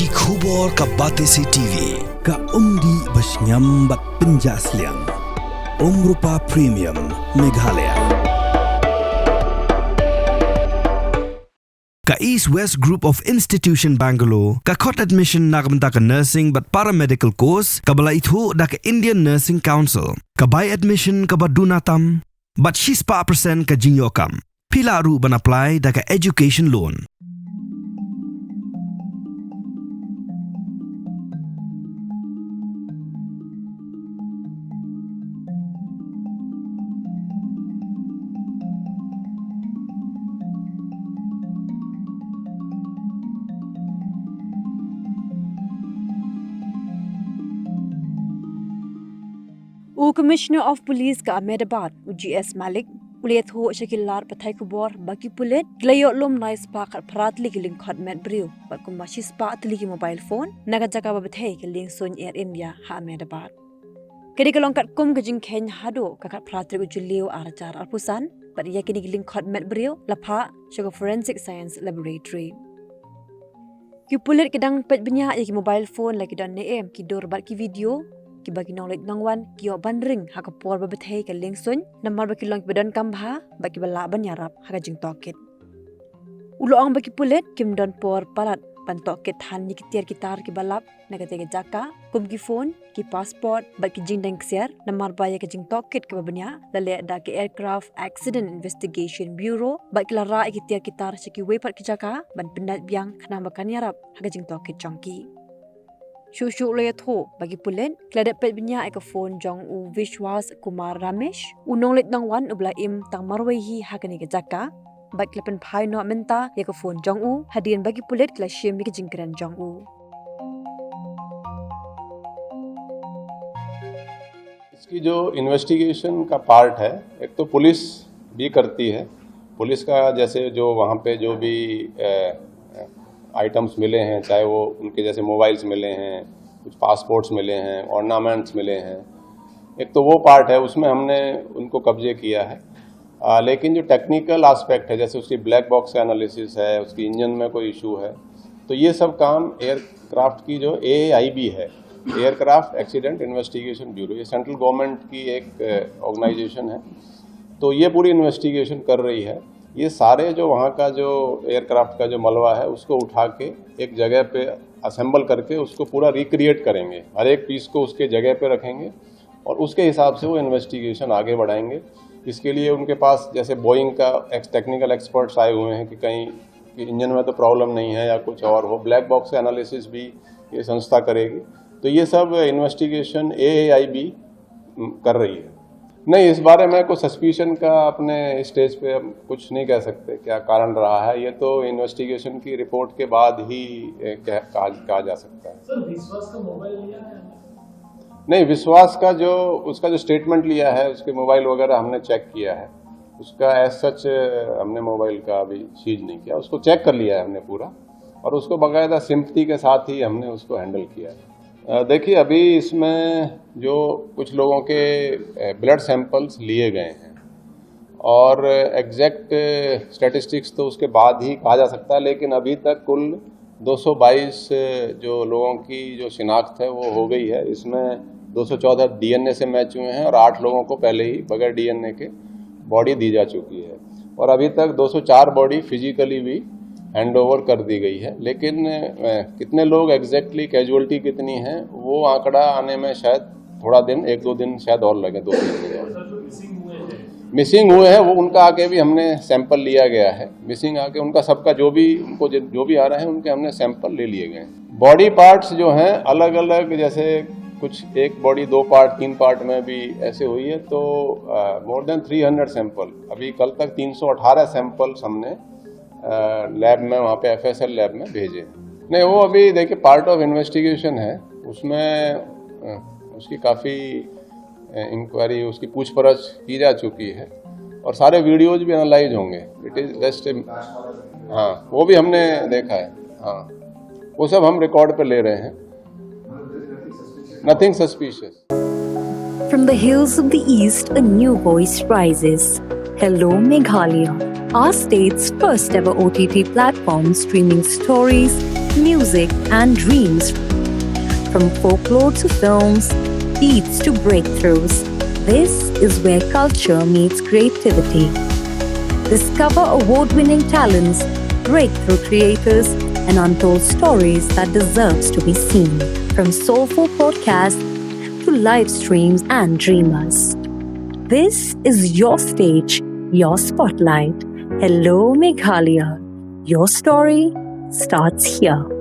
Bagi khubor ka Batese TV. Ka umdi basnyam bat penjaslian. Rupa Premium Meghalaya. Ka East West Group of Institution Bangalore, ka khot admission nagamta ka nursing but paramedical course, ka bala itu da ka Indian Nursing Council, ka buy admission ka badunatam, but 6% ka jinyokam. Pila ru ban apply da ka education loan. Commissioner of Police ka Ahmedabad, GS Malik, uliet ho Shakilar Patay Kubor, Baki Pulit, Glayo Lum Nice Park Pratli Giling Khodmet Brew, but Kumashis Patli mobile phone, Nagataka Batay Giling Sun Air India, Ha Ahmedabad. Kedikalong kat kum gajing Ken Hado, Kakat Pratli Ujulio Arajar Alpusan, but Yakini Giling Khodmet Brew, Lapa, Sugar Forensic Science Laboratory. Ki Pulit Kedang Pet Benya Yaki mobile phone like dan neem, Kidor Bat Ki video, ki bagi nonglet nangwan kio bandring ha kapor babathe ka lengsun namar baki long badan kambha baki bala ban yarap ha jing toket ulo ang baki pulet kim don por parat pan toket han ni kitiar kitar ki balap nagate ke jaka kum ki phone ki passport baki jing dang ksiar namar baya ka jing toket ka babanya lale da ke Aircraft Accident Investigation Bureau baki lara kitiar kitar siki wepat ki jaka ban pendat biang khana bakan yarap ha jing toket chongki Shushu Layatho, Bagi Pulen, Cladet Petbinya Eka phone Jong U Vishwas Kumar Ramesh, Unong Lit Nang Wan Ubla Im Tang Marwehi Hakani Jaka, Bak Lepen Pai No Menta, Yaka phone Jong U, Hadian Bagi Pulet Klashim Mika Jinkran Jong U. इसकी जो investigation का part है, एक तो police भी करती है, police का जैसे जो वहाँ पे जो भी आइटम्स मिले हैं, चाहे वो उनके जैसे मोबाइल्स मिले हैं, कुछ पासपोर्ट्स मिले हैं, ऑर्नामेंट्स मिले हैं, एक तो वो पार्ट है, उसमें हमने उनको कब्जे किया है। लेकिन जो टेक्निकल एस्पेक्ट है, जैसे उसकी ब्लैक बॉक्स एनालिसिस है, उसकी इंजन में कोई इशू है, तो ये सब काम एयरक्राफ्ट की जो AAIB है, एयरक्राफ्ट एक्सीडेंट इन्वेस्टिगेशन ब्यूरो, ये सेंट्रल गवर्नमेंट की एक ऑर्गेनाइजेशन है, तो ये पूरी इन्वेस्टिगेशन कर रही है। ये सारे जो वहाँ का जो एयरक्राफ्ट का जो मलबा है उसको उठा के एक जगह पे असेंबल करके उसको पूरा रिक्रिएट करेंगे, हर एक पीस को उसके जगह पे रखेंगे और उसके हिसाब से वो इन्वेस्टिगेशन आगे बढ़ाएंगे। इसके लिए उनके पास जैसे बोइंग का टेक्निकल एक्सपर्ट्स आए हुए हैं कि कहीं कि इंजन में तो प्रॉब्लम नहीं है या कुछ और हो, ब्लैक बॉक्स एनालिसिस भी ये संस्था करेगी। तो ये सब इन्वेस्टिगेशन AAIB कर रही है। नहीं, इस बारे में कोई सस्पिशन का अपने स्टेज पे हम कुछ नहीं कह सकते क्या कारण रहा है, ये तो इन्वेस्टिगेशन की रिपोर्ट के बाद ही कहा जा सकता है। सर, विश्वास का मोबाइल लिया है? नहीं, विश्वास का जो उसका जो स्टेटमेंट लिया है, उसके मोबाइल वगैरह हमने चेक किया है, उसका एज सच हमने मोबाइल का अभी सीज नहीं किया, उसको चेक कर लिया है हमने पूरा और उसको बाकायदा सिंपैथी के साथ ही हमने उसको हैंडल किया है। देखिए, अभी इसमें जो कुछ लोगों के ब्लड सैंपल्स लिए गए हैं और एग्जैक्ट स्टैटिस्टिक्स तो उसके बाद ही कहा जा सकता है, लेकिन अभी तक कुल 222 जो लोगों की जो शिनाख्त है वो हो गई है। इसमें 214 DNA से मैच हुए हैं और 8 लोगों को पहले ही बगैर DNA के बॉडी दी जा चुकी है और अभी तक 204 बॉडी फिजिकली भी हैंड ओवर कर दी गई है। लेकिन कितने लोग एग्जैक्टली कैजुअलिटी कितनी है वो आंकड़ा आने में शायद थोड़ा दिन, 1-2 दिन शायद और लगे, 2-3 दिन और। मिसिंग हुए हैं वो उनका आके भी हमने सैंपल लिया गया है, मिसिंग आके उनका सबका जो भी उनको जो भी आ रहे हैं उनके हमने सैंपल ले लिए गए हैं। बॉडी पार्ट्स जो हैं अलग अलग, जैसे कुछ एक बॉडी 2 पार्ट 3 पार्ट में भी ऐसे हुई है, तो मोर देन 300 सैंपल, अभी कल तक 318 सैंपल्स हमने लैब में वहाँ पे FSL लैब में भेजे। नहीं, वो अभी देखिए पार्ट ऑफ इन्वेस्टिगेशन है, उसमें उसकी काफ़ी इंक्वायरी, उसकी पूछपरछ की जा चुकी है और सारे वीडियोज भी एनालाइज होंगे। इट इज़ जस्ट, हाँ, वो भी हमने देखा है, हाँ, वो सब हम रिकॉर्ड पे ले रहे हैं। Nothing suspicious. From the hills of the east, a new voice rises. Hello Meghalaya, our state's first ever OTT platform streaming stories, music, and dreams. From folklore to films, beats to breakthroughs, this is where culture meets creativity. Discover award-winning talents, breakthrough creators, and untold stories that deserves to be seen. From soulful podcasts to live streams and dreamers. This is your stage, your spotlight. Hello, Meghalaya. Your story starts here.